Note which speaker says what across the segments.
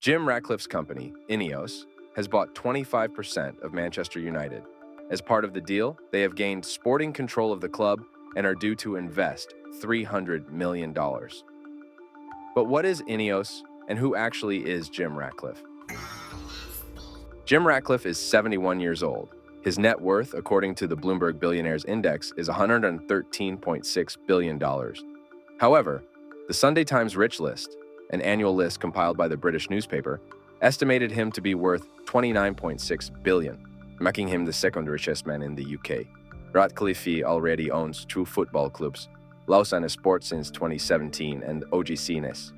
Speaker 1: Jim Ratcliffe's company, INEOS, has bought 25% of Manchester United. As part of the deal, they have gained sporting control of the club and are due to invest $300 million. But what is INEOS and who actually is Jim Ratcliffe? Jim Ratcliffe is 71 years old. His net worth, according to the Bloomberg Billionaires Index, is $113.6 billion. However, the Sunday Times Rich List, an annual list compiled by the British newspaper, estimated him to be worth $29.6 billion, making him the second richest man in the UK. Ratcliffe already owns two football clubs, Lausanne Sport since 2017 and OG Cines.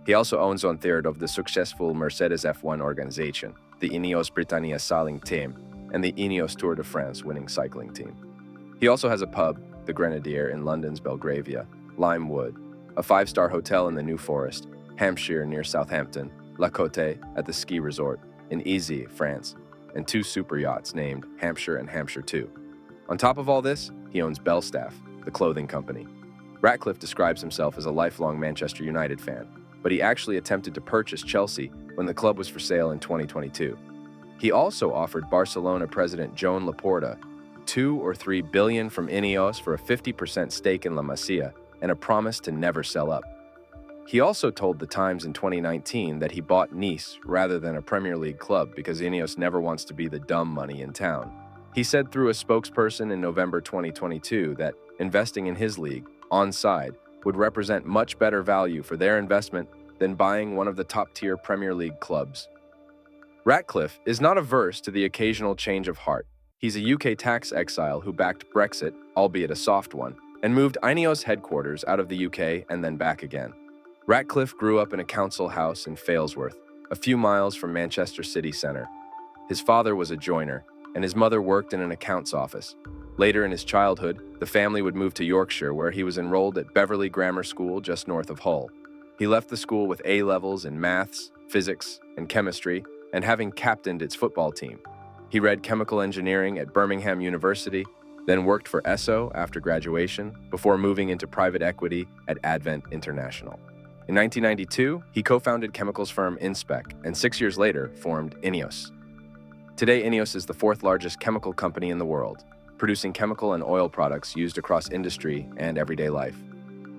Speaker 1: He also owns one-third of the successful Mercedes F1 organization, the INEOS Britannia sailing team, and the INEOS Tour de France winning cycling team. He also has a pub, the Grenadier in London's Belgravia, Lime Wood, a five-star hotel in the New Forest, Hampshire near Southampton, La Côte at the ski resort, in Easy, France, and two super yachts named Hampshire and Hampshire 2. On top of all this, he owns Belstaff, the clothing company. Ratcliffe describes himself as a lifelong Manchester United fan, but he actually attempted to purchase Chelsea when the club was for sale in 2022. He also offered Barcelona president Joan Laporta $2 or $3 billion from INEOS for a 50% stake in La Masia and a promise to never sell up. He also told The Times in 2019 that he bought Nice rather than a Premier League club because INEOS never wants to be the dumb money in town. He said through a spokesperson in November 2022 that investing in his league, onside, would represent much better value for their investment than buying one of the top-tier Premier League clubs. Ratcliffe is not averse to the occasional change of heart. He's a UK tax exile who backed Brexit, albeit a soft one, and moved INEOS headquarters out of the UK and then back again. Ratcliffe grew up in a council house in Failsworth, a few miles from Manchester city centre. His father was a joiner, and his mother worked in an accounts office. Later in his childhood, the family would move to Yorkshire, where he was enrolled at Beverley Grammar School just north of Hull. He left the school with A-levels in maths, physics, and chemistry, and having captained its football team. He read chemical engineering at Birmingham University, then worked for ESSO after graduation, before moving into private equity at Advent International. In 1992, he co-founded chemicals firm Inspec, and 6 years later formed INEOS. Today, INEOS is the fourth largest chemical company in the world, producing chemical and oil products used across industry and everyday life.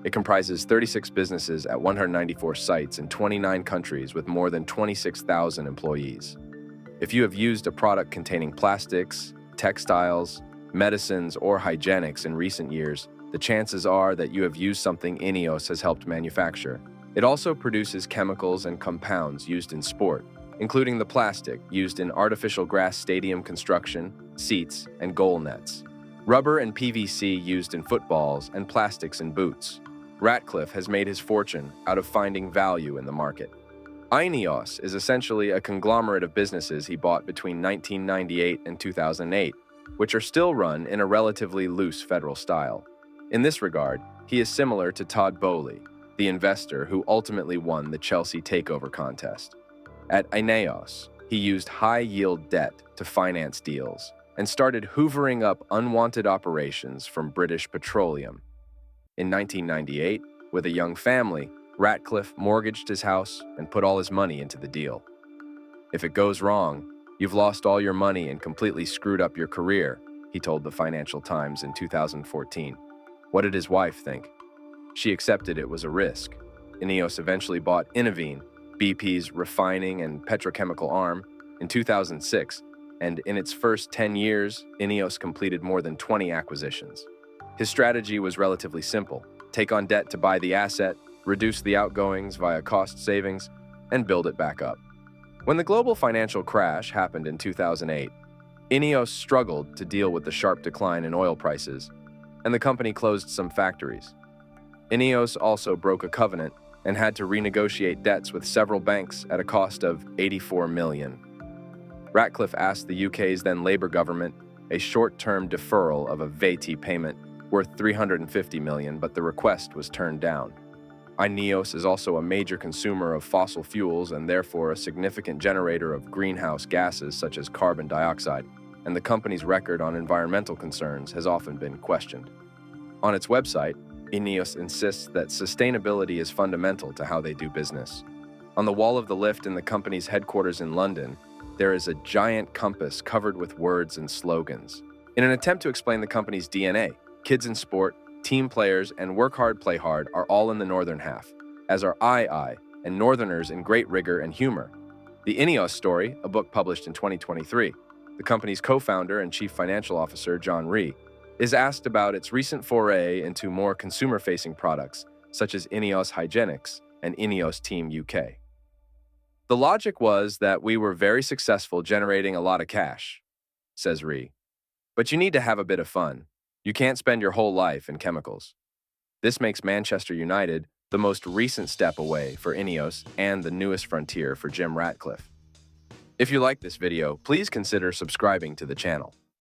Speaker 1: It comprises 36 businesses at 194 sites in 29 countries with more than 26,000 employees. If you have used a product containing plastics, textiles, medicines, or hygienics in recent years, the chances are that you have used something INEOS has helped manufacture. It also produces chemicals and compounds used in sport, including the plastic used in artificial grass stadium construction, seats, and goal nets, rubber and PVC used in footballs, and plastics in boots. Ratcliffe has made his fortune out of finding value in the market. INEOS is essentially a conglomerate of businesses he bought between 1998 and 2008, which are still run in a relatively loose federal style. In this regard, he is similar to Todd Boehly, the investor who ultimately won the Chelsea takeover contest. At INEOS, he used high-yield debt to finance deals and started hoovering up unwanted operations from British Petroleum. In 1998, with a young family, Ratcliffe mortgaged his house and put all his money into the deal. "If it goes wrong, you've lost all your money and completely screwed up your career," he told the Financial Times in 2014. What did his wife think? She accepted it was a risk. INEOS eventually bought Innovine, BP's refining and petrochemical arm, in 2006, and in its first 10 years, INEOS completed more than 20 acquisitions. His strategy was relatively simple: take on debt to buy the asset, reduce the outgoings via cost savings, and build it back up. When the global financial crash happened in 2008, INEOS struggled to deal with the sharp decline in oil prices, and the company closed some factories. INEOS also broke a covenant and had to renegotiate debts with several banks at a cost of $84 million. Ratcliffe asked the UK's then Labour government a short-term deferral of a VAT payment worth $350 million, but the request was turned down. INEOS is also a major consumer of fossil fuels and therefore a significant generator of greenhouse gases such as carbon dioxide, and the company's record on environmental concerns has often been questioned. On its website, INEOS insists that sustainability is fundamental to how they do business. On the wall of the lift in the company's headquarters in London, there is a giant compass covered with words and slogans. In an attempt to explain the company's DNA, kids in sport, team players, and work hard, play hard are all in the northern half, as are I, and northerners in great rigor and humor. The INEOS Story, a book published in 2023, the company's co-founder and chief financial officer, John Rhee, is asked about its recent foray into more consumer-facing products, such as INEOS Hygienics and INEOS Team UK. The logic was that we were very successful generating a lot of cash, says Rhee. But you need to have a bit of fun. You can't spend your whole life in chemicals. This makes Manchester United the most recent step away for INEOS and the newest frontier for Jim Ratcliffe. If you like this video, please consider subscribing to the channel.